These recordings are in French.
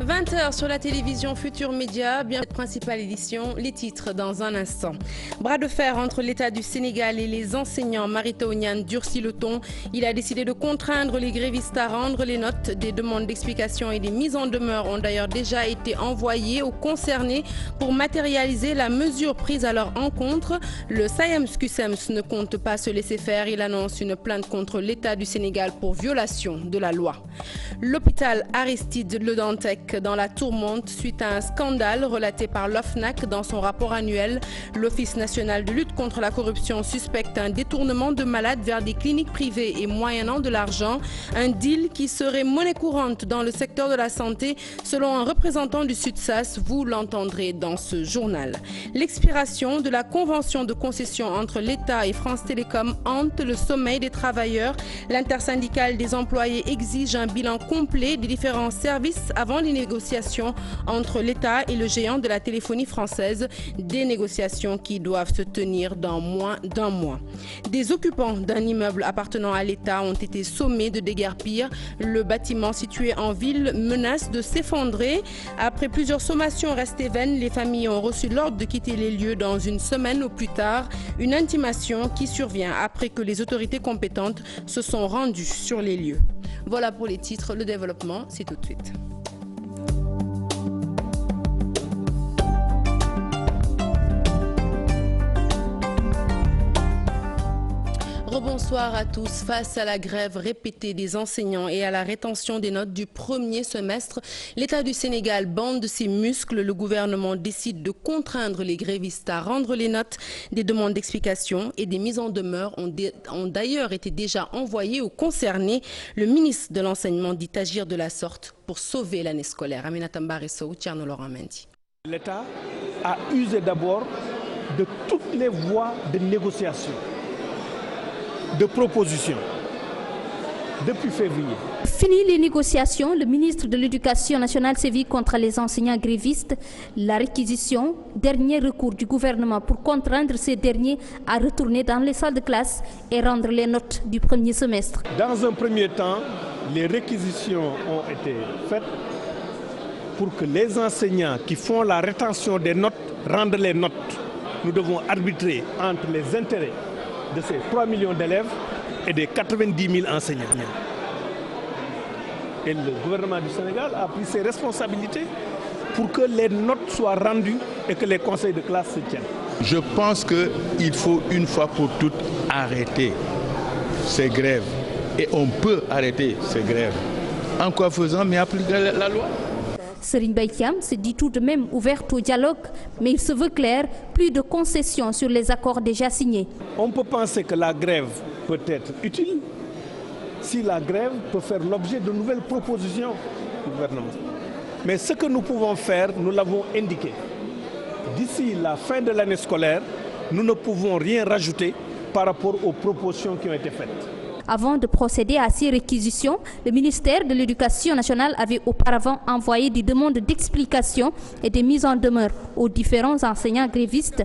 20h sur la télévision Futur Média, bien principale édition, les titres dans un instant. Bras de fer entre l'État du Sénégal et les enseignants. Mary Teuw Niane durcit le ton. Il a décidé de contraindre les grévistes à rendre les notes. Des demandes d'explication et des mises en demeure ont d'ailleurs déjà été envoyées aux concernés pour matérialiser la mesure prise à leur encontre. Le SAEMS-CUSEMS ne compte pas se laisser faire. Il annonce une plainte contre l'État du Sénégal pour violation de la loi. L'hôpital Aristide Le Dantec dans la tourmente suite à un scandale relaté par l'OFNAC dans son rapport annuel. L'Office national de lutte contre la corruption suspecte un détournement de malades vers des cliniques privées et moyennant de l'argent. Un deal qui serait monnaie courante dans le secteur de la santé selon un représentant du SUTSAS. Vous l'entendrez dans ce journal. L'expiration de la convention de concession entre l'État et France Télécom hante le sommeil des travailleurs. L'intersyndicale des employés exige un bilan complet des différents services avant les négociations entre l'État et le géant de la téléphonie française, des négociations qui doivent se tenir dans moins d'un mois. Des occupants d'un immeuble appartenant à l'État ont été sommés de déguerpir. Le bâtiment situé en ville menace de s'effondrer. Après plusieurs sommations restées vaines, les familles ont reçu l'ordre de quitter les lieux dans une semaine au plus tard. Une intimation qui survient après que les autorités compétentes se sont rendues sur les lieux. Voilà pour les titres. Le développement, c'est tout de suite. Rebonsoir à tous. Face à la grève répétée des enseignants et à la rétention des notes du premier semestre, l'État du Sénégal bande ses muscles. Le gouvernement décide de contraindre les grévistes à rendre les notes. Des demandes d'explication et des mises en demeure ont d'ailleurs été déjà envoyées aux concernés. Le ministre de l'Enseignement dit agir de la sorte pour sauver l'année scolaire. Aminata Mbaresso, Thierno Laurent Mendy. L'État a usé d'abord de toutes les voies de négociation, de propositions depuis février. Fini les négociations, le ministre de l'Éducation nationale sévit contre les enseignants grévistes. La réquisition, dernier recours du gouvernement pour contraindre ces derniers à retourner dans les salles de classe et rendre les notes du premier semestre. Dans un premier temps, les réquisitions ont été faites pour que les enseignants qui font la rétention des notes rendent les notes. Nous devons arbitrer entre les intérêts de ces 3 millions d'élèves et des 90 000 enseignants. Et le gouvernement du Sénégal a pris ses responsabilités pour que les notes soient rendues et que les conseils de classe se tiennent. Je pense qu'il faut une fois pour toutes arrêter ces grèves. Et on peut arrêter ces grèves. En quoi faisant, mais appliquer la loi. Serigne Mbaye Thiam se dit tout de même ouvert au dialogue, mais il se veut clair, plus de concessions sur les accords déjà signés. On peut penser que la grève peut être utile si la grève peut faire l'objet de nouvelles propositions du gouvernement. Mais ce que nous pouvons faire, nous l'avons indiqué. D'ici la fin de l'année scolaire, nous ne pouvons rien rajouter par rapport aux propositions qui ont été faites. Avant de procéder à ces réquisitions, le ministère de l'Éducation nationale avait auparavant envoyé des demandes d'explication et des mises en demeure aux différents enseignants grévistes.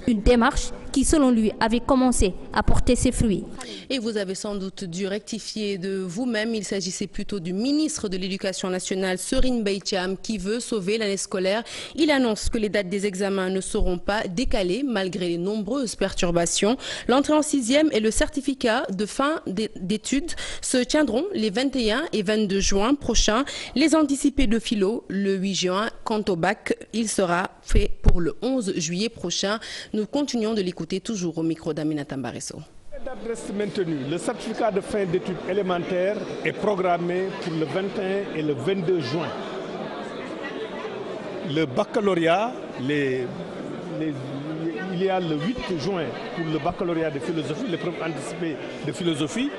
Une démarche qui, selon lui, avait commencé à porter ses fruits. Et vous avez sans doute dû rectifier de vous-même. Il s'agissait plutôt du ministre de l'Éducation nationale, Serigne Mbaye Thiam, qui veut sauver l'année scolaire. Il annonce que les dates des examens ne seront pas décalées malgré les nombreuses perturbations. L'entrée en 6e et le certificat de fin d'études se tiendront les 21 et 22 juin prochains. Les anticipés de philo le 8 juin. Quant au bac, il sera fait pour le 11 juillet prochain. Nous continuons de l'écouter toujours au micro d'Aminata Mbaresso. La date reste maintenue. Le certificat de fin d'études élémentaires est programmé pour le 21 et le 22 juin. Le baccalauréat, il y a le 8 juin pour le baccalauréat de philosophie, l'épreuve anticipée de philosophie,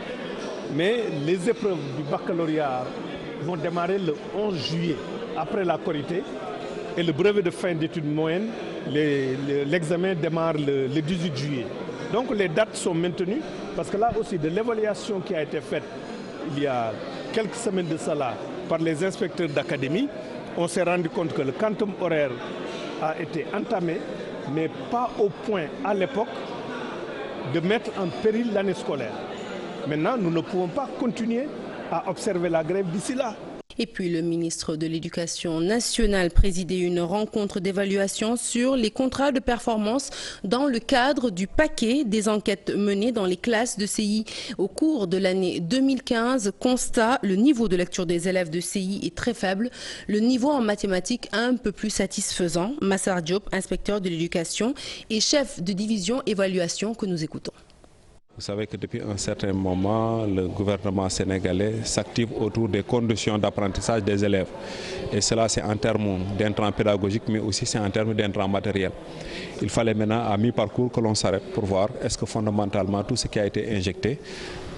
mais les épreuves du baccalauréat vont démarrer le 11 juillet, après la Korité, et le brevet de fin d'études moyennes, l'examen démarre le 18 juillet. Donc les dates sont maintenues parce que là aussi de l'évaluation qui a été faite il y a quelques semaines de cela par les inspecteurs d'académie, on s'est rendu compte que le quantum horaire a été entamé, mais pas au point à l'époque de mettre en péril l'année scolaire. Maintenant, nous ne pouvons pas continuer à observer la grève d'ici là. Et puis le ministre de l'Éducation nationale présidait une rencontre d'évaluation sur les contrats de performance dans le cadre du paquet des enquêtes menées dans les classes de CI au cours de l'année 2015. Constat, le niveau de lecture des élèves de CI est très faible, le niveau en mathématiques un peu plus satisfaisant. Massar Diop, inspecteur de l'éducation et chef de division évaluation que nous écoutons. Vous savez que depuis un certain moment, le gouvernement sénégalais s'active autour des conditions d'apprentissage des élèves. Et cela, c'est en termes d'intrants pédagogiques, mais aussi c'est en termes d'intrants matériels. Il fallait maintenant, à mi-parcours, que l'on s'arrête pour voir est-ce que fondamentalement tout ce qui a été injecté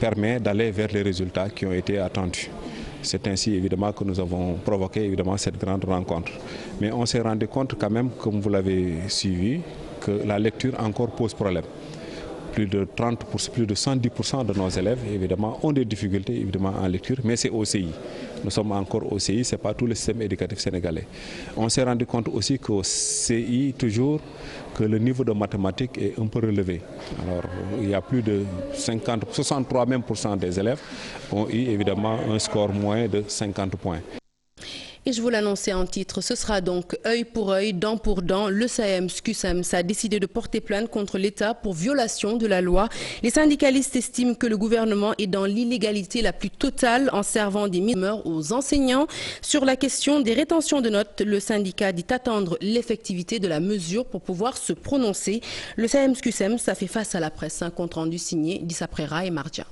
permet d'aller vers les résultats qui ont été attendus. C'est ainsi évidemment que nous avons provoqué évidemment cette grande rencontre. Mais on s'est rendu compte quand même, comme vous l'avez suivi, que la lecture encore pose problème. Plus de 30%, plus de 110% de nos élèves, évidemment, ont des difficultés évidemment, en lecture, mais c'est au CI. Nous sommes encore au CI, ce n'est pas tout le système éducatif sénégalais. On s'est rendu compte aussi qu'au CI, toujours, que le niveau de mathématiques est un peu relevé. Alors, il y a plus de 63% même des élèves ont eu évidemment un score moins de 50 points. Et je vous l'annonçais en titre, ce sera donc œil pour œil, dent pour dent. Le SAEMS-CUSEMS a décidé de porter plainte contre l'État pour violation de la loi. Les syndicalistes estiment que le gouvernement est dans l'illégalité la plus totale en servant des mises en demeure aux enseignants. Sur la question des rétentions de notes, le syndicat dit attendre l'effectivité de la mesure pour pouvoir se prononcer. Le SAEMS-CUSEMS a fait face à la presse, un compte rendu signé d'Issa Prera et Mardia.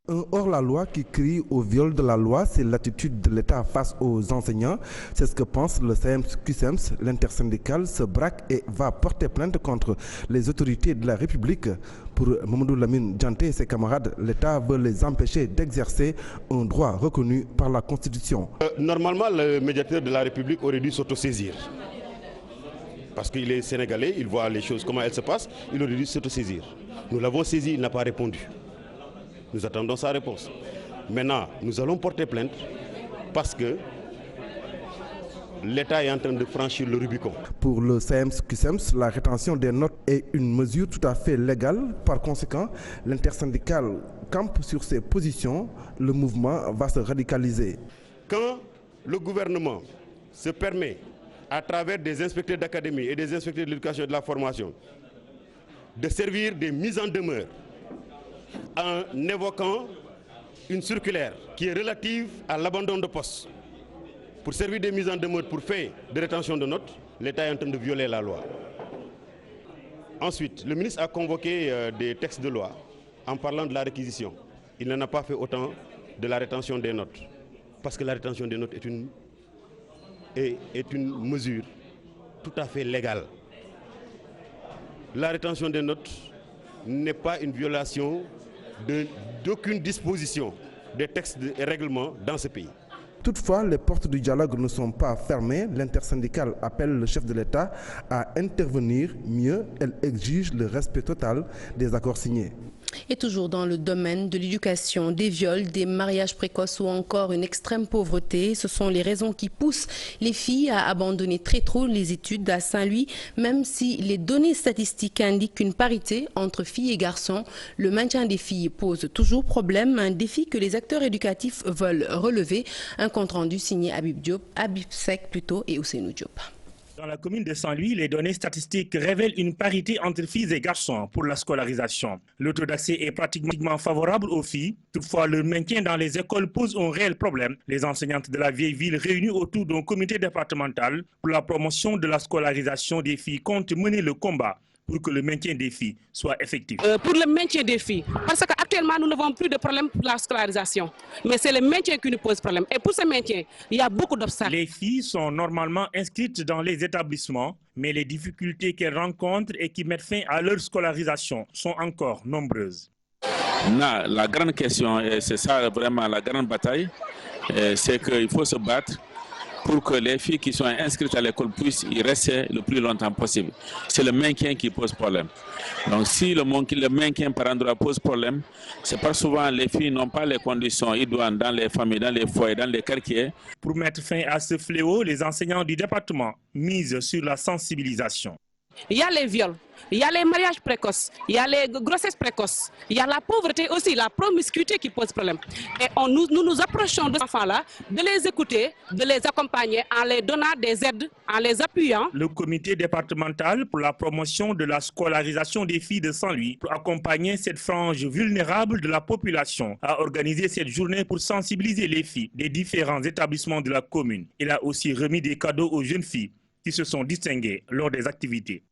Un hors-la-loi qui crie au viol de la loi, c'est l'attitude de l'État face aux enseignants. C'est ce que pense le SAEMS-CUSEMS. L'intersyndicale se braque et va porter plainte contre les autorités de la République. Pour Mamadou Lamine Dianté et ses camarades, l'État veut les empêcher d'exercer un droit reconnu par la Constitution. Normalement, le médiateur de la République aurait dû s'autosaisir. Parce qu'il est sénégalais, il voit les choses, comment elles se passent, il aurait dû s'autosaisir. Nous l'avons saisi, il n'a pas répondu. Nous attendons sa réponse. Maintenant, nous allons porter plainte parce que l'État est en train de franchir le Rubicon. Pour le SAEMS-CUSEMS, la rétention des notes est une mesure tout à fait légale. Par conséquent, l'intersyndicale campe sur ses positions. Le mouvement va se radicaliser. Quand le gouvernement se permet, à travers des inspecteurs d'académie et des inspecteurs de l'éducation et de la formation, de servir des mises en demeure en évoquant une circulaire qui est relative à l'abandon de poste pour servir des mises en demeure pour fait de rétention de notes, l'État est en train de violer la loi. Ensuite, le ministre a convoqué des textes de loi en parlant de la réquisition. Il n'en a pas fait autant de la rétention des notes, parce que la rétention des notes est une mesure tout à fait légale. La rétention des notes n'est pas une violation d'aucune disposition des textes et règlements dans ce pays. Toutefois, les portes du dialogue ne sont pas fermées. L'intersyndicale appelle le chef de l'État à intervenir. Mieux, elle exige le respect total des accords signés. Et toujours dans le domaine de l'éducation, des viols, des mariages précoces ou encore une extrême pauvreté, ce sont les raisons qui poussent les filles à abandonner très tôt les études à Saint-Louis. Même si les données statistiques indiquent une parité entre filles et garçons, le maintien des filles pose toujours problème, un défi que les acteurs éducatifs veulent relever. Un compte rendu signé Habib Sek plutôt et Ousseynou Diop. Dans la commune de Saint-Louis, les données statistiques révèlent une parité entre filles et garçons pour la scolarisation. Le taux d'accès est pratiquement favorable aux filles. Toutefois, leur maintien dans les écoles pose un réel problème. Les enseignantes de la vieille ville réunies autour d'un comité départemental pour la promotion de la scolarisation des filles comptent mener le combat pour que le maintien des filles soit effectif. Pour le maintien des filles, parce qu'actuellement nous n'avons plus de problème pour la scolarisation, mais c'est le maintien qui nous pose problème. Et pour ce maintien, il y a beaucoup d'obstacles. Les filles sont normalement inscrites dans les établissements, mais les difficultés qu'elles rencontrent et qui mettent fin à leur scolarisation sont encore nombreuses. La grande question, et c'est ça vraiment la grande bataille, c'est qu'il faut se battre pour que les filles qui sont inscrites à l'école puissent y rester le plus longtemps possible. C'est le maintien qui pose problème. Donc si le maintien par endroit pose problème, c'est parce que souvent les filles n'ont pas les conditions idoines dans les familles, dans les foyers, dans les quartiers. Pour mettre fin à ce fléau, les enseignants du département misent sur la sensibilisation. il y a les viols, il y a les mariages précoces, il y a les grossesses précoces, il y a la pauvreté aussi, la promiscuité qui pose problème. Et nous approchons de ces enfants-là, de les écouter, de les accompagner en les donnant des aides, en les appuyant. Le comité départemental pour la promotion de la scolarisation des filles de Saint-Louis, pour accompagner cette frange vulnérable de la population, a organisé cette journée pour sensibiliser les filles des différents établissements de la commune. Il a aussi remis des cadeaux aux jeunes filles qui se sont distinguées lors des activités.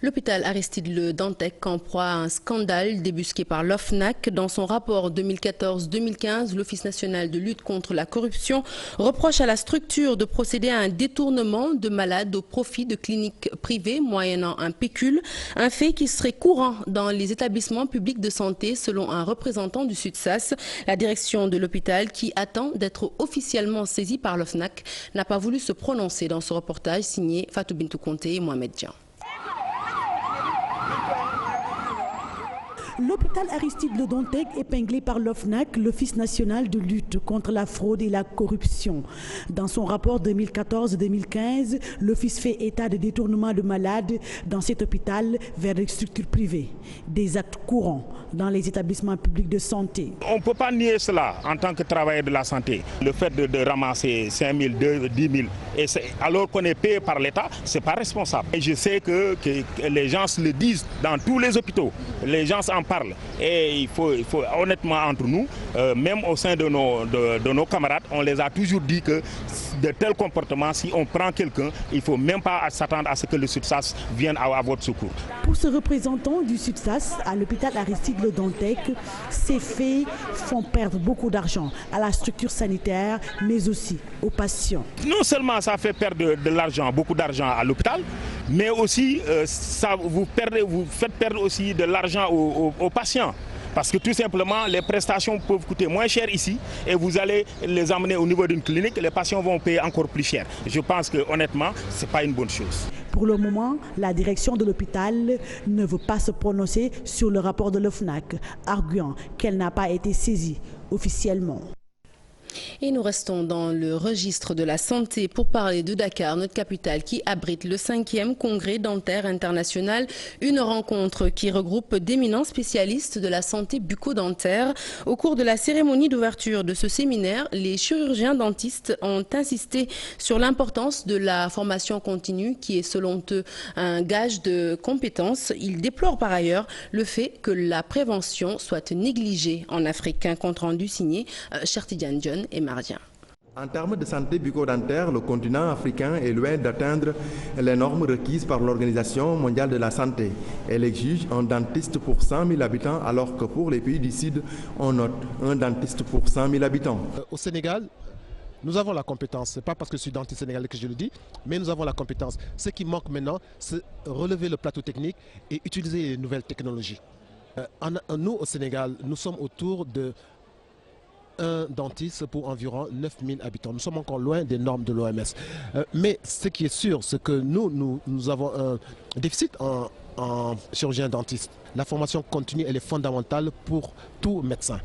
L'hôpital Aristide Le Dantec en proie à un scandale débusqué par l'OFNAC. Dans son rapport 2014-2015, l'Office national de lutte contre la corruption reproche à la structure de procéder à un détournement de malades au profit de cliniques privées moyennant un pécule, un fait qui serait courant dans les établissements publics de santé selon un représentant du SUTSAS. La direction de l'hôpital, qui attend d'être officiellement saisie par l'OFNAC, n'a pas voulu se prononcer dans ce reportage signé Fatou Bintou Conté et Mohamed Dian. L'hôpital Aristide Le Dantec épinglé par l'OFNAC, l'Office national de lutte contre la fraude et la corruption. Dans son rapport 2014-2015, l'Office fait état de détournement de malades dans cet hôpital vers des structures privées. Des actes courants dans les établissements publics de santé. On ne peut pas nier cela en tant que travailleur de la santé. Le fait de ramasser 5 000, 10 000, alors qu'on est payé par l'État, ce n'est pas responsable. Et je sais que les gens le disent dans tous les hôpitaux. Les gens en parlent. Et il faut honnêtement entre nous, même au sein de nos camarades, on les a toujours dit que de tels comportements, si on prend quelqu'un, il ne faut même pas s'attendre à ce que le SUTSAS vienne à votre secours. Pour ce représentant du SUTSAS à l'hôpital Aristide Le Dantec, ces faits font perdre beaucoup d'argent à la structure sanitaire, mais aussi aux patients. Non seulement ça fait perdre de l'argent, beaucoup d'argent à l'hôpital, mais aussi vous faites perdre aussi de l'argent aux patients. Parce que tout simplement, les prestations peuvent coûter moins cher ici et vous allez les emmener au niveau d'une clinique, les patients vont payer encore plus cher. Je pense que honnêtement, ce n'est pas une bonne chose. Pour le moment, la direction de l'hôpital ne veut pas se prononcer sur le rapport de l'OFNAC, arguant qu'elle n'a pas été saisie officiellement. Et nous restons dans le registre de la santé pour parler de Dakar, notre capitale qui abrite le 5e congrès dentaire international, une rencontre qui regroupe d'éminents spécialistes de la santé bucco-dentaire. Au cours de la cérémonie d'ouverture de ce séminaire, les chirurgiens dentistes ont insisté sur l'importance de la formation continue qui est selon eux un gage de compétences. Ils déplorent par ailleurs le fait que la prévention soit négligée en Afrique. Un compte rendu signé Chertidiane John et Mardien. En termes de santé bucco-dentaire, le continent africain est loin d'atteindre les normes requises par l'Organisation mondiale de la santé. Elle exige un dentiste pour 100 000 habitants, alors que pour les pays du Sud, on note un dentiste pour 100 000 habitants. Au Sénégal, nous avons la compétence. Ce n'est pas parce que je suis dentiste sénégalais que je le dis, mais nous avons la compétence. Ce qui manque maintenant, c'est relever le plateau technique et utiliser les nouvelles technologies. Nous, au Sénégal, nous sommes autour de un dentiste pour environ 9 000 habitants. Nous sommes encore loin des normes de l'OMS. Mais ce qui est sûr, c'est que nous avons un déficit en chirurgien dentiste. La formation continue, elle est fondamentale pour tout médecin.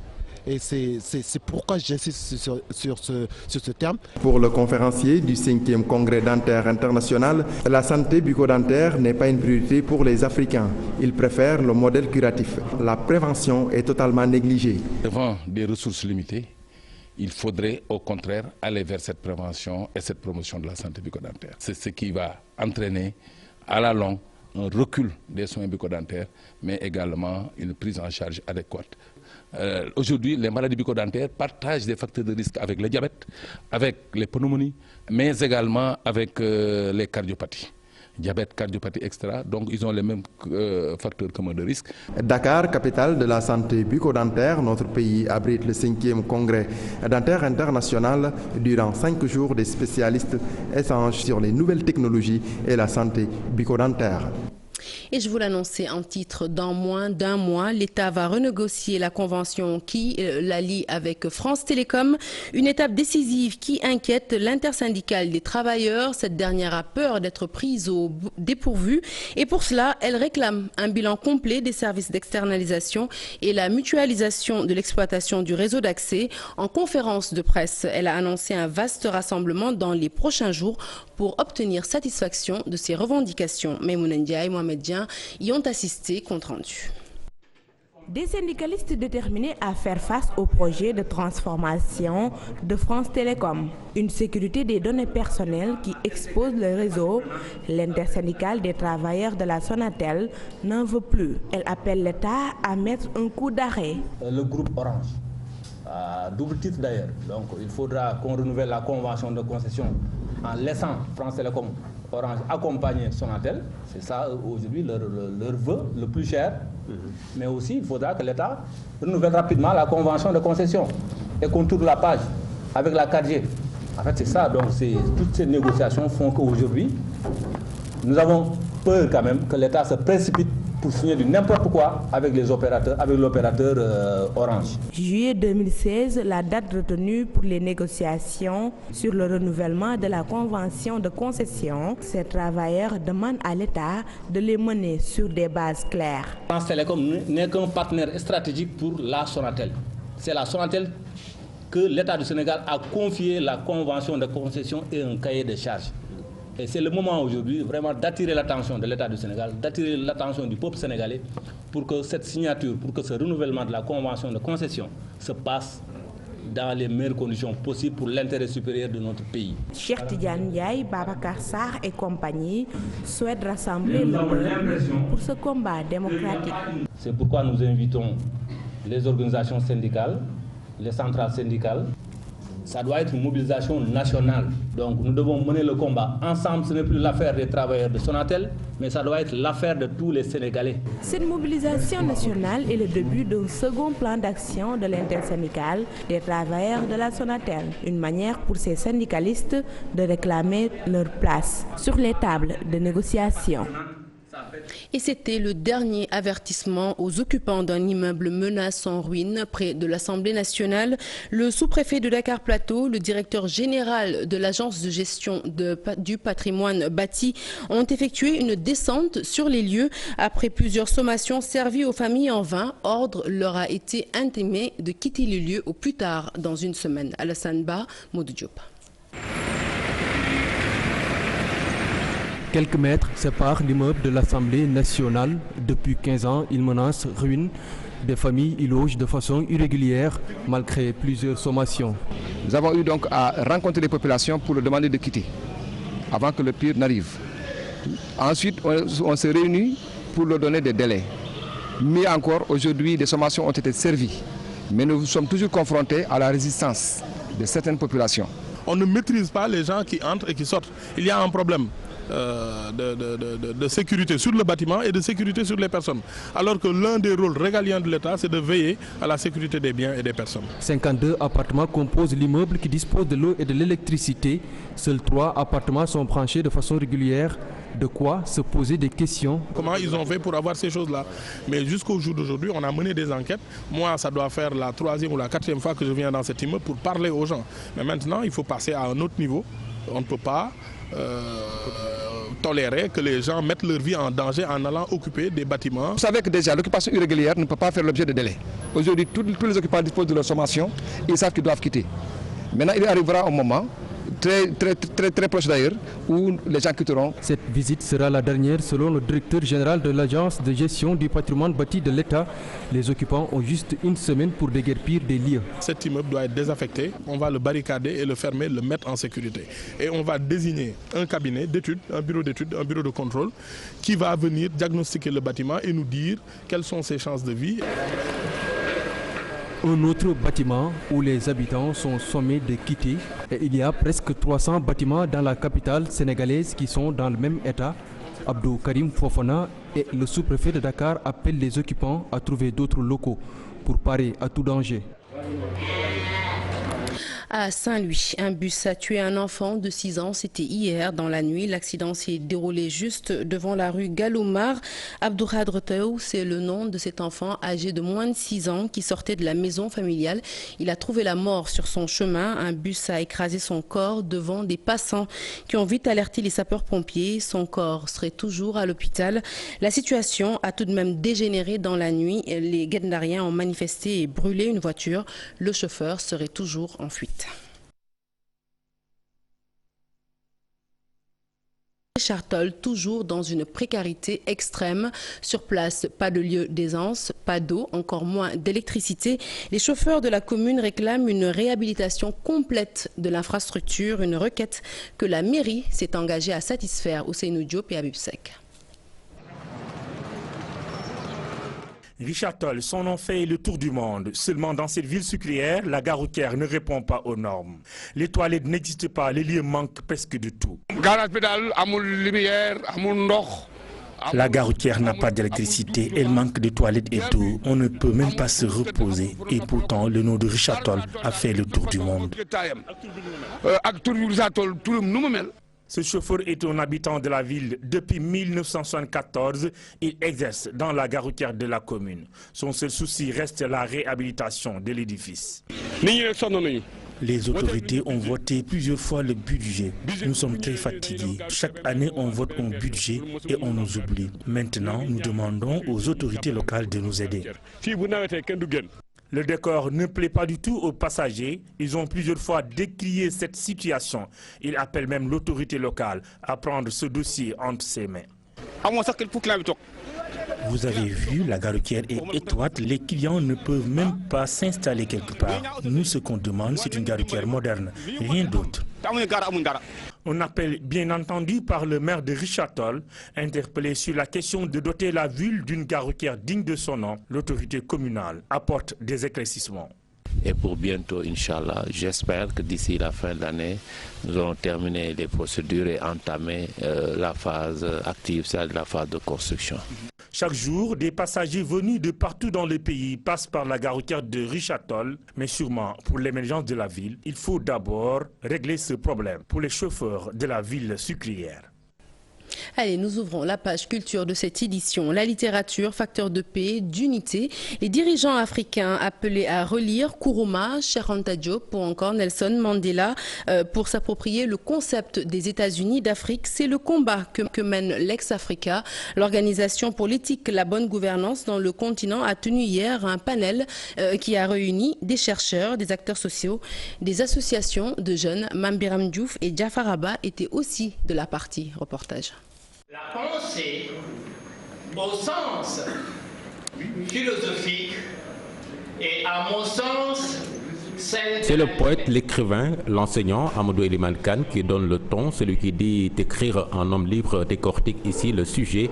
Et c'est pourquoi j'insiste sur ce terme. Pour le conférencier du 5e congrès dentaire international, la santé bucco-dentaire n'est pas une priorité pour les Africains. Ils préfèrent le modèle curatif. La prévention est totalement négligée. Devant des ressources limitées, il faudrait au contraire aller vers cette prévention et cette promotion de la santé bucco-dentaire. C'est ce qui va entraîner à la longue un recul des soins bucco-dentaires, mais également une prise en charge adéquate. Aujourd'hui, les maladies bucco-dentaires partagent des facteurs de risque avec le diabète, avec les pneumonies, mais également avec les cardiopathies. Diabète, cardiopathie, etc. Donc ils ont les mêmes facteurs communs de risque. Dakar, capitale de la santé bucco-dentaire, notre pays abrite le 5e congrès dentaire international. Durant 5 jours, des spécialistes échangent sur les nouvelles technologies et la santé bucco-dentaire. Et je vous l'annonçais en titre, dans moins d'un mois, l'État va renégocier la convention qui la lie avec France Télécom. Une étape décisive qui inquiète l'intersyndicale des travailleurs. Cette dernière a peur d'être prise au dépourvu. Et pour cela, elle réclame un bilan complet des services d'externalisation et la mutualisation de l'exploitation du réseau d'accès. En conférence de presse, elle a annoncé un vaste rassemblement dans les prochains jours pour obtenir satisfaction de ses revendications. Maïmouna Ndiaye et Mohamed Dian y ont assisté, compte rendu. Des syndicalistes déterminés à faire face au projet de transformation de France Télécom. Une sécurité des données personnelles qui expose le réseau. L'intersyndicale des travailleurs de la Sonatel n'en veut plus. Elle appelle l'État à mettre un coup d'arrêt. Le groupe Orange, à double titre d'ailleurs, donc il faudra qu'on renouvelle la convention de concession en laissant France Télécom Orange accompagner Sonatel. C'est ça aujourd'hui leur vœu le plus cher. Mais aussi il faudra que l'État renouvelle rapidement la convention de concession et qu'on tourne la page avec la 4G. En fait c'est ça, donc toutes ces négociations font qu'aujourd'hui nous avons peur quand même que l'État se précipite pour signer du n'importe quoi avec les opérateurs, avec l'opérateur Orange. Juillet 2016, la date retenue pour les négociations sur le renouvellement de la convention de concession. Ces travailleurs demandent à l'État de les mener sur des bases claires. France Télécom n'est qu'un partenaire stratégique pour la Sonatel. C'est la Sonatel que l'État du Sénégal a confié la convention de concession et un cahier de charges. Et c'est le moment aujourd'hui vraiment d'attirer l'attention de l'État du Sénégal, d'attirer l'attention du peuple sénégalais pour que cette signature, pour que ce renouvellement de la convention de concession se passe dans les meilleures conditions possibles pour l'intérêt supérieur de notre pays. Cheikh Tidiane Ndiaye, Babacar Sarr et compagnie souhaitent rassembler le peuple pour ce combat démocratique. C'est pourquoi nous invitons les organisations syndicales, les centrales syndicales. Ça doit être une mobilisation nationale. Donc nous devons mener le combat ensemble. Ce n'est plus l'affaire des travailleurs de Sonatel, mais ça doit être l'affaire de tous les Sénégalais. Cette mobilisation nationale est le début d'un second plan d'action de l'intersyndicale des travailleurs de la Sonatel. Une manière pour ces syndicalistes de réclamer leur place sur les tables de négociation. Et c'était le dernier avertissement aux occupants d'un immeuble menace en ruine près de l'Assemblée nationale. Le sous-préfet de Dakar Plateau, le directeur général de l'agence de gestion du patrimoine bâti ont effectué une descente sur les lieux. Après plusieurs sommations servies aux familles en vain, ordre leur a été intimé de quitter les lieux au plus tard dans une semaine. Alassane Ba, Modou Diop. Quelques mètres séparent l'immeuble de l'Assemblée nationale. Depuis 15 ans, il menace ruine. Des familles y logent de façon irrégulière, malgré plusieurs sommations. Nous avons eu donc à rencontrer les populations pour leur demander de quitter, avant que le pire n'arrive. Ensuite, on s'est réunis pour leur donner des délais. Mais encore, aujourd'hui, des sommations ont été servies. Mais nous sommes toujours confrontés à la résistance de certaines populations. On ne maîtrise pas les gens qui entrent et qui sortent. Il y a un problème de sécurité sur le bâtiment et de sécurité sur les personnes. Alors que l'un des rôles régaliens de l'État, c'est de veiller à la sécurité des biens et des personnes. 52 appartements composent l'immeuble qui dispose de l'eau et de l'électricité. Seuls 3 appartements sont branchés de façon régulière. De quoi se poser des questions. Comment ils ont fait pour avoir ces choses-là? Mais jusqu'au jour d'aujourd'hui, on a mené des enquêtes. Moi, ça doit faire la 3e ou la 4e fois que je viens dans cet immeuble pour parler aux gens. Mais maintenant, il faut passer à un autre niveau. On ne peut pas tolérer que les gens mettent leur vie en danger en allant occuper des bâtiments. Vous savez que déjà l'occupation irrégulière ne peut pas faire l'objet de délai. Aujourd'hui, tous les occupants disposent de leur sommation, ils savent qu'ils doivent quitter. Maintenant, il arrivera un moment, très proche d'ailleurs, où les gens quitteront. Cette visite sera la dernière selon le directeur général de l'agence de gestion du patrimoine bâti de l'État. Les occupants ont juste une semaine pour déguerpir des lieux. Cet immeuble doit être désaffecté, on va le barricader et le fermer, le mettre en sécurité. Et on va désigner un cabinet d'études, un bureau d'études, un bureau de contrôle qui va venir diagnostiquer le bâtiment et nous dire quelles sont ses chances de vie. Un autre bâtiment où les habitants sont sommés de quitter. Et il y a presque 300 bâtiments dans la capitale sénégalaise qui sont dans le même état. Abdou Karim Fofana et le sous-préfet de Dakar appellent les occupants à trouver d'autres locaux pour parer à tout danger. À Saint-Louis, un bus a tué un enfant de 6 ans. C'était hier dans la nuit. L'accident s'est déroulé juste devant la rue Galomar. Abdourkhadre Taou, c'est le nom de cet enfant âgé de moins de 6 ans qui sortait de la maison familiale. Il a trouvé la mort sur son chemin. Un bus a écrasé son corps devant des passants qui ont vite alerté les sapeurs-pompiers. Son corps serait toujours à l'hôpital. La situation a tout de même dégénéré dans la nuit. Les Guet-Ndariens ont manifesté et brûlé une voiture. Le chauffeur serait toujours en fuite. Richard Toll, toujours dans une précarité extrême. Sur place, pas de lieu d'aisance, pas d'eau, encore moins d'électricité. Les chauffeurs de la commune réclament une réhabilitation complète de l'infrastructure, une requête que la mairie s'est engagée à satisfaire. Ousseynou Diop et Habib Sek. Richard Toll, son nom fait le tour du monde. Seulement dans cette ville sucrière, la gare routière ne répond pas aux normes. Les toilettes n'existent pas, les lieux manquent presque de tout. La gare routière n'a pas d'électricité, elle manque de toilettes et d'eau. On ne peut même pas se reposer. Et pourtant, le nom de Richard Toll a fait le tour du monde. Ce chauffeur est un habitant de la ville depuis 1974. Il exerce dans la gare routière de la commune. Son seul souci reste la réhabilitation de l'édifice. Les autorités ont voté plusieurs fois le budget. Nous sommes très fatigués. Chaque année, on vote un budget et on nous oublie. Maintenant, nous demandons aux autorités locales de nous aider. Le décor ne plaît pas du tout aux passagers. Ils ont plusieurs fois décrié cette situation. Ils appellent même l'autorité locale à prendre ce dossier entre ses mains. Vous avez vu, la gare routière est étroite. Les clients ne peuvent même pas s'installer quelque part. Nous, ce qu'on demande, c'est une gare routière moderne, rien d'autre. On appelle bien entendu par le maire de Richard Toll, interpellé sur la question de doter la ville d'une gare routière digne de son nom. L'autorité communale apporte des éclaircissements. Et pour bientôt, Inch'Allah, j'espère que d'ici la fin de l'année, nous allons terminer les procédures et entamer la phase active, c'est-à-dire la phase de construction. Chaque jour, des passagers venus de partout dans le pays passent par la gare routière de Richard Toll. Mais sûrement, pour l'émergence de la ville, il faut d'abord régler ce problème pour les chauffeurs de la ville sucrière. Allez, nous ouvrons la page culture de cette édition. La littérature, facteur de paix, d'unité. Les dirigeants africains appelés à relire Nkrumah, Cheikh Anta Diop ou encore Nelson Mandela pour s'approprier le concept des États-Unis d'Afrique. C'est le combat que mène l'ex-Africa. L'Organisation pour l'éthique et la bonne gouvernance dans le continent a tenu hier un panel qui a réuni des chercheurs, des acteurs sociaux, des associations de jeunes. Mambiram Diouf et Jafar Abba étaient aussi de la partie. Reportage. La pensée, au sens philosophique, et à mon sens, c'est le poète, l'écrivain, l'enseignant Amadou Eliman Kane qui donne le ton, celui qui dit écrire en homme libre décortique ici le sujet,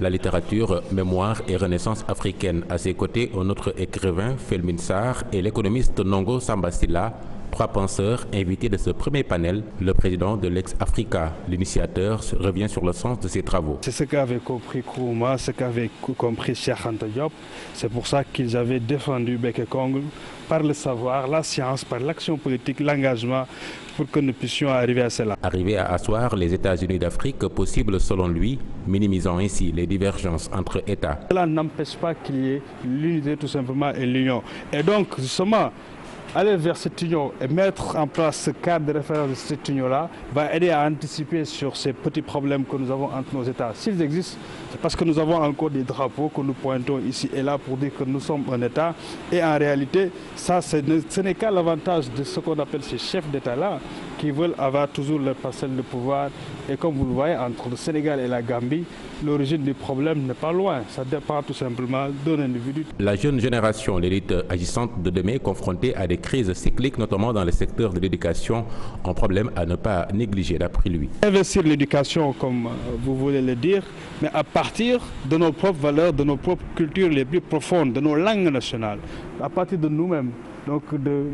la littérature, mémoire et renaissance africaine. À ses côtés, un autre écrivain, Felmin Sarr, et l'économiste Nongo Sambasila. Trois penseurs invités de ce premier panel, le président de l'ex-Africa. L'initiateur revient sur le sens de ses travaux. C'est ce qu'avait compris Nkrumah, ce qu'avait compris Cheikh Anta Diop. C'est pour ça qu'ils avaient défendu bec et ongle par le savoir, la science, par l'action politique, l'engagement, pour que nous puissions arriver à cela. Arriver à asseoir les États-Unis d'Afrique possible selon lui, minimisant ainsi les divergences entre États. Cela n'empêche pas qu'il y ait l'unité tout simplement et l'union. Et donc justement, aller vers cette union et mettre en place ce cadre de référence de cette union-là va aider à anticiper sur ces petits problèmes que nous avons entre nos États. S'ils existent, c'est parce que nous avons encore des drapeaux que nous pointons ici et là pour dire que nous sommes un État. Et en réalité, ça, ce n'est qu'à l'avantage de ce qu'on appelle ces chefs d'État-là qui veulent avoir toujours leur parcelle de pouvoir. Et comme vous le voyez, entre le Sénégal et la Gambie, l'origine du problème n'est pas loin. Ça dépend tout simplement d'un individu. La jeune génération, l'élite agissante de demain, confrontée à des crises cycliques, notamment dans le secteur de l'éducation, un problème à ne pas négliger, d'après lui. Investir l'éducation, comme vous voulez le dire, mais à partir de nos propres valeurs, de nos propres cultures les plus profondes, de nos langues nationales, à partir de nous-mêmes. donc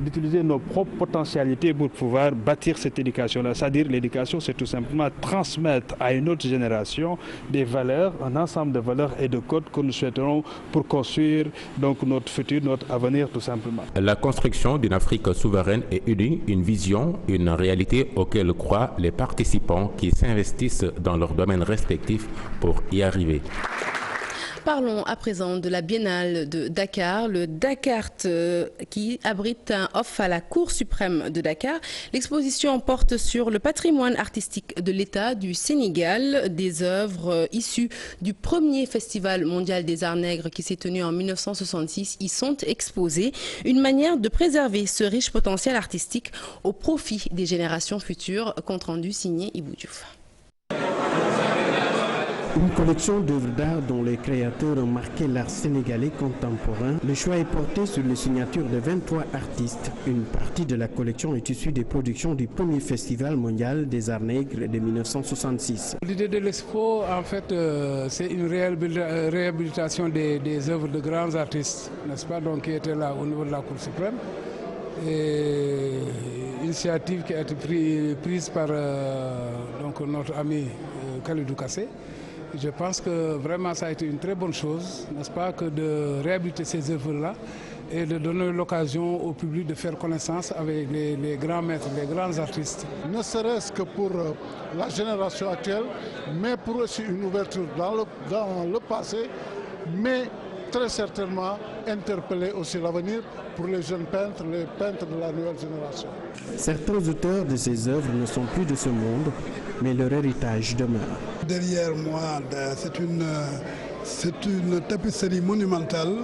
d'utiliser nos propres potentialités pour pouvoir bâtir cette éducation-là. C'est-à-dire l'éducation, c'est tout simplement transmettre à une autre génération des valeurs, un ensemble de valeurs et de codes que nous souhaiterons pour construire donc notre futur, notre avenir tout simplement. La construction d'une Afrique souveraine et unie, une vision, une réalité auquel croient les participants qui s'investissent dans leurs domaines respectifs pour y arriver. Parlons à présent de la Biennale de Dakar, le Dakar qui abrite un off à la Cour suprême de Dakar. L'exposition porte sur le patrimoine artistique de l'État du Sénégal, des œuvres issues du premier Festival mondial des arts nègres qui s'est tenu en 1966 y sont exposées. Une manière de préserver ce riche potentiel artistique au profit des générations futures. Compte rendu signé Ibou Diouf. Une collection d'œuvres d'art dont les créateurs ont marqué l'art sénégalais contemporain. Le choix est porté sur les signatures de 23 artistes. Une partie de la collection est issue des productions du premier Festival mondial des arts nègres de 1966. L'idée de l'expo, en fait, c'est une réhabilitation des œuvres de grands artistes, n'est-ce pas, donc qui étaient là au niveau de la Cour suprême. Et initiative qui a été prise par donc notre ami Khalidou Kassé. Je pense que vraiment ça a été une très bonne chose, n'est-ce pas, que de réhabiliter ces œuvres-là et de donner l'occasion au public de faire connaissance avec les grands maîtres, les grands artistes. Ne serait-ce que pour la génération actuelle, mais pour aussi une ouverture dans le passé, mais très certainement interpeller aussi l'avenir pour les jeunes peintres, les peintres de la nouvelle génération. Certains auteurs de ces œuvres ne sont plus de ce monde, mais leur héritage demeure. Derrière moi, c'est une tapisserie monumentale.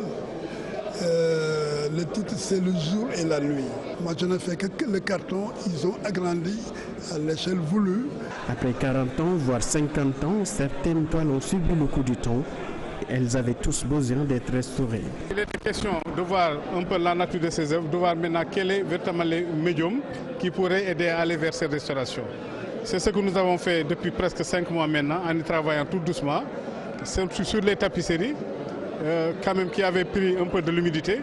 Le titre, c'est Le jour et la nuit. Moi, je ne fais que le carton. Ils ont agrandi à l'échelle voulue. Après 40 ans, voire 50 ans, certaines toiles ont subi le coup du temps. Elles avaient tous besoin d'être restaurées. Il était question de voir un peu la nature de ces œuvres, de voir maintenant quel est véritablement le médium qui pourrait aider à aller vers ces restaurations. C'est ce que nous avons fait depuis presque 5 mois maintenant, en y travaillant tout doucement, sur les tapisseries, quand même qui avaient pris un peu de l'humidité,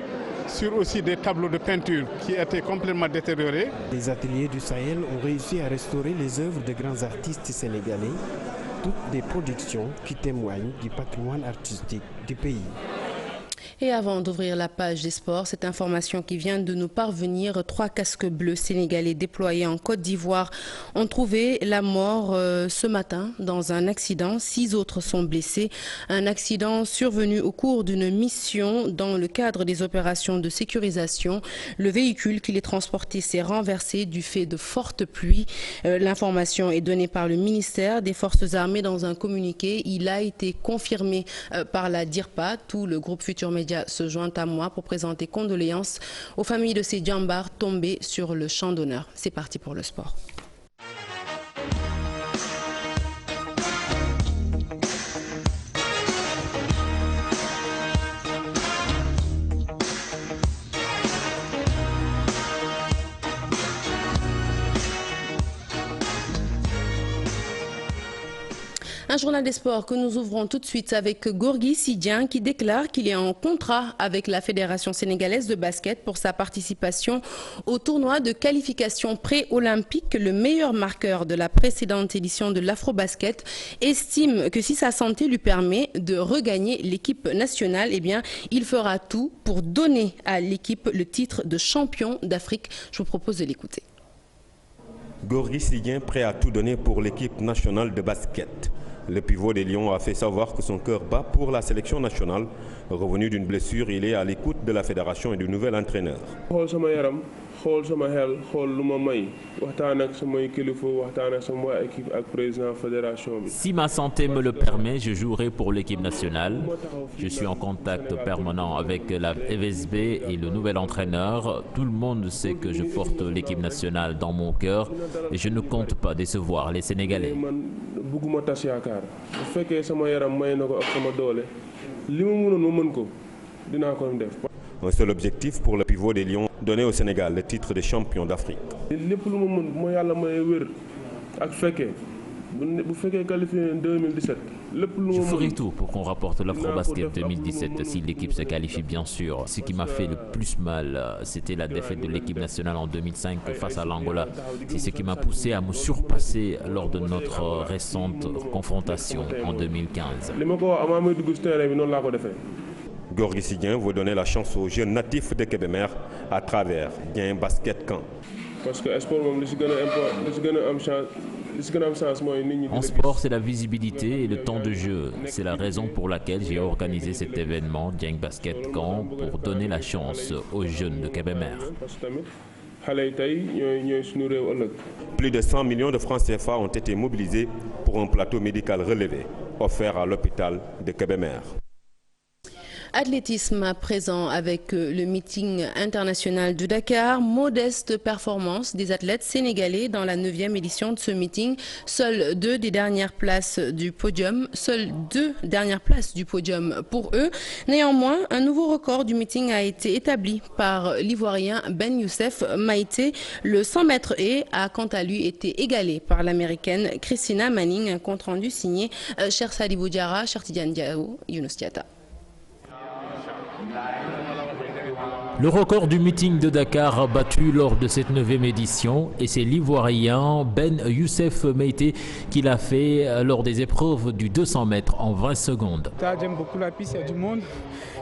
sur aussi des tableaux de peinture qui étaient complètement détériorés. Les ateliers du Sahel ont réussi à restaurer les œuvres de grands artistes sénégalais, toutes des productions qui témoignent du patrimoine artistique du pays. Et avant d'ouvrir la page des sports, cette information qui vient de nous parvenir, 3 casques bleus sénégalais déployés en Côte d'Ivoire ont trouvé la mort ce matin dans un accident. 6 autres sont blessés. Un accident survenu au cours d'une mission dans le cadre des opérations de sécurisation. Le véhicule qui les transportait s'est renversé du fait de fortes pluies. L'information est donnée par le ministère des Forces armées dans un communiqué. Il a été confirmé par la DIRPA. Tout le groupe Futur Média se joint à moi pour présenter condoléances aux familles de ces djambars tombés sur le champ d'honneur. C'est parti pour le sport. Un journal des sports que nous ouvrons tout de suite avec Gorgui Sidien qui déclare qu'il est en contrat avec la Fédération sénégalaise de basket pour sa participation au tournoi de qualification pré-olympique. Le meilleur marqueur de la précédente édition de l'Afro-Basket estime que si sa santé lui permet de regagner l'équipe nationale, eh bien, il fera tout pour donner à l'équipe le titre de champion d'Afrique. Je vous propose de l'écouter. Gorgui Sidien prêt à tout donner pour l'équipe nationale de basket. Le pivot des Lions a fait savoir que son cœur bat pour la sélection nationale. Revenu d'une blessure, il est à l'écoute de la fédération et du nouvel entraîneur. Si ma santé me le permet, je jouerai pour l'équipe nationale. Je suis en contact permanent avec la FSB et le nouvel entraîneur. Tout le monde sait que je porte l'équipe nationale dans mon cœur et je ne compte pas décevoir les Sénégalais. Un seul objectif pour le pivot des Lions, donner au Sénégal le titre de champion d'Afrique. Je ferai tout pour qu'on rapporte l'Afrobasket 2017 si l'équipe se qualifie, bien sûr. Ce qui m'a fait le plus mal, c'était la défaite de l'équipe nationale en 2005 face à l'Angola. C'est ce qui m'a poussé à me surpasser lors de notre récente confrontation en 2015. Gorgui Sy Dieng veut donner la chance aux jeunes natifs de Kébémer à travers Dieng Basket Camp. Parce que en sport, c'est la visibilité et le temps de jeu. C'est la raison pour laquelle j'ai organisé cet événement Dieng Basket Camp pour donner la chance aux jeunes de Kébémer. Plus de 100 millions de francs CFA ont été mobilisés pour un plateau médical relevé offert à l'hôpital de Kébémer. Athlétisme à présent avec le meeting international de Dakar. Modeste performance des athlètes sénégalais dans la 9e édition de ce meeting. Seules deux dernières places du podium pour eux. Néanmoins, un nouveau record du meeting a été établi par l'Ivoirien Ben Youssef Maïté. Le 100 mètres et a quant à lui été égalé par l'Américaine Christina Manning. Un compte rendu signé Cher Sadibou Diarra, Cher Tidiane Diaw, Younous Diatta. Le record du meeting de Dakar battu lors de cette 9e édition et c'est l'Ivoirien Ben Youssef Maïté qui l'a fait lors des épreuves du 200 mètres en 20 secondes. J'aime beaucoup la piste, il y a du monde,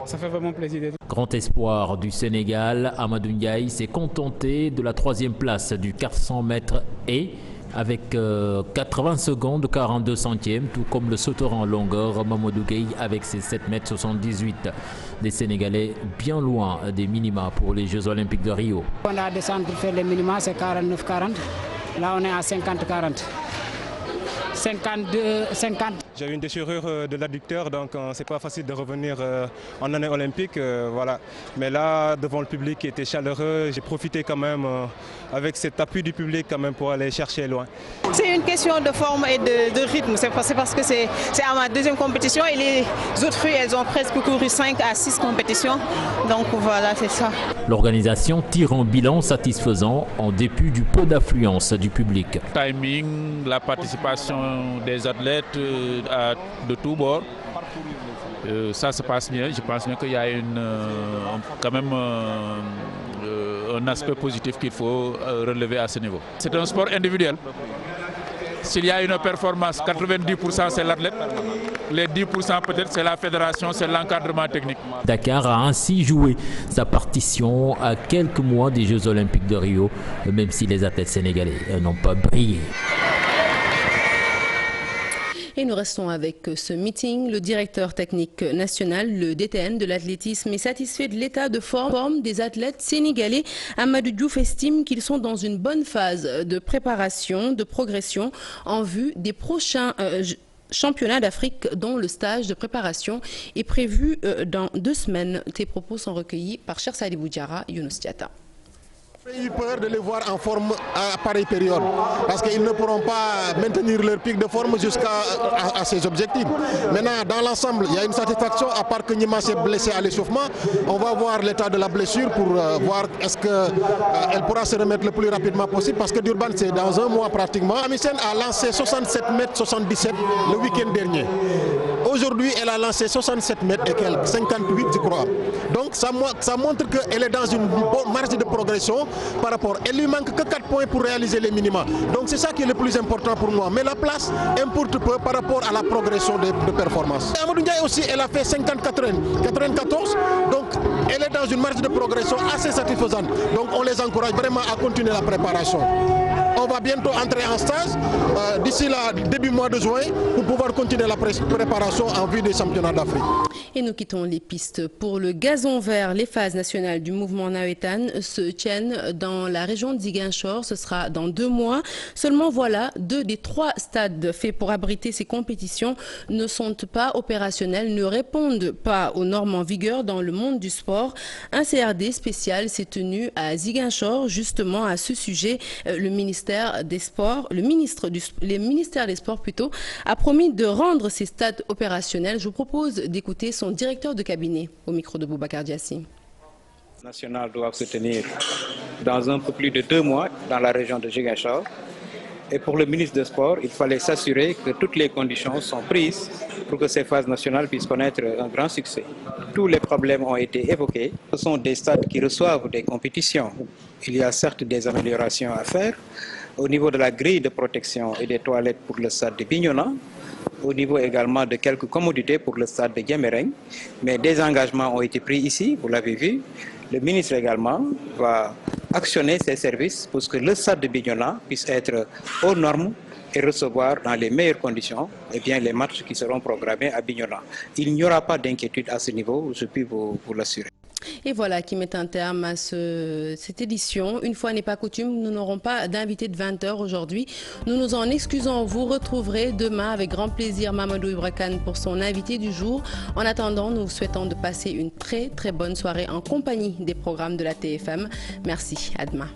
ça fait vraiment plaisir d'être. Grand espoir du Sénégal, Amadou Ndiaye s'est contenté de la 3e place du 400 mètres et avec 80 secondes 42 centièmes, tout comme le sauteur en longueur Mamadou Gueye avec ses 7 mètres 78. Des Sénégalais bien loin des minima pour les Jeux Olympiques de Rio. On a descendu pour faire les minima, c'est 49-40. Là, on est à 50-40. 50. J'ai eu une déchirure de l'adducteur, donc c'est pas facile de revenir en année olympique. Voilà. Mais là, devant le public qui était chaleureux, j'ai profité quand même avec cet appui du public quand même pour aller chercher loin. C'est une question de forme et de rythme. C'est parce que c'est à ma 2e compétition et les autres filles, elles ont presque couru 5 à 6 compétitions. Donc voilà, c'est ça. L'organisation tire un bilan satisfaisant en dépit du peu d'affluence du public. Timing, la participation des athlètes de tous bords, ça se passe bien. Je pense bien qu'il y a quand même un aspect positif qu'il faut relever à ce niveau. C'est un sport individuel. S'il y a une performance, 90% c'est l'athlète, les 10% peut-être c'est la fédération, c'est l'encadrement technique. Dakar a ainsi joué sa partition à quelques mois des Jeux Olympiques de Rio, même si les athlètes sénégalais n'ont pas brillé. Et nous restons avec ce meeting. Le directeur technique national, le DTN de l'athlétisme, est satisfait de l'état de forme des athlètes sénégalais. Amadou Diouf estime qu'ils sont dans une bonne phase de préparation, de progression en vue des prochains championnats d'Afrique dont le stage de préparation est prévu dans 2 semaines. Tes propos sont recueillis par Cher Sadibou Diarra, Younous Diatta. J'ai eu peur de les voir en forme à pareille période parce qu'ils ne pourront pas maintenir leur pic de forme jusqu'à ces objectifs. Maintenant, dans l'ensemble, il y a une satisfaction à part que Nima s'est blessé à l'échauffement. On va voir l'état de la blessure pour voir est-ce qu'elle pourra se remettre le plus rapidement possible parce que Durban, c'est dans 1 mois pratiquement. Amisen a lancé 67 mètres 77 le week-end dernier. Aujourd'hui, elle a lancé 67 mètres et quelques, 58 je crois. Donc ça montre qu'elle est dans une marge de progression par rapport. Elle lui manque que 4 points pour réaliser les minima. Donc c'est ça qui est le plus important pour moi. Mais la place importe peu par rapport à la progression de performance. Amadou Ndiaye aussi, elle a fait 94. Donc elle est dans une marge de progression assez satisfaisante. Donc on les encourage vraiment à continuer la préparation. On va bientôt entrer en stage d'ici là, début mois de juin, pour pouvoir continuer la préparation en vue des championnats d'Afrique. Et nous quittons les pistes. Pour le gazon vert, les phases nationales du mouvement Nawetan se tiennent dans la région de Ziguinchor. Ce sera dans 2 mois. Seulement voilà, 2 des 3 stades faits pour abriter ces compétitions ne sont pas opérationnels, ne répondent pas aux normes en vigueur dans le monde du sport. Un CRD spécial s'est tenu à Ziguinchor justement à ce sujet. Le ministère des Sports plutôt, a promis de rendre ces stades opérationnels. Je vous propose d'écouter son directeur de cabinet au micro de Boubacar Diassi. Le national doit se tenir dans un peu plus de 2 mois dans la région de Ziguinchor. Et pour le ministre des Sports, il fallait s'assurer que toutes les conditions sont prises pour que ces phases nationales puissent connaître un grand succès. Tous les problèmes ont été évoqués. Ce sont des stades qui reçoivent des compétitions. Il y a certes des améliorations à faire au niveau de la grille de protection et des toilettes pour le stade de Bignona, au niveau également de quelques commodités pour le stade de Diaméreng. Mais des engagements ont été pris ici, vous l'avez vu. Le ministre également va actionner ses services pour que le stade de Bignona puisse être aux normes et recevoir dans les meilleures conditions les matchs qui seront programmés à Bignona. Il n'y aura pas d'inquiétude à ce niveau, je puis vous l'assurer. Et voilà qui met un terme à cette édition. Une fois n'est pas coutume, nous n'aurons pas d'invité de 20h aujourd'hui. Nous nous en excusons. Vous retrouverez demain avec grand plaisir Mamadou Ibra Kane pour son invité du jour. En attendant, nous vous souhaitons de passer une très bonne soirée en compagnie des programmes de la TFM. Merci, à demain.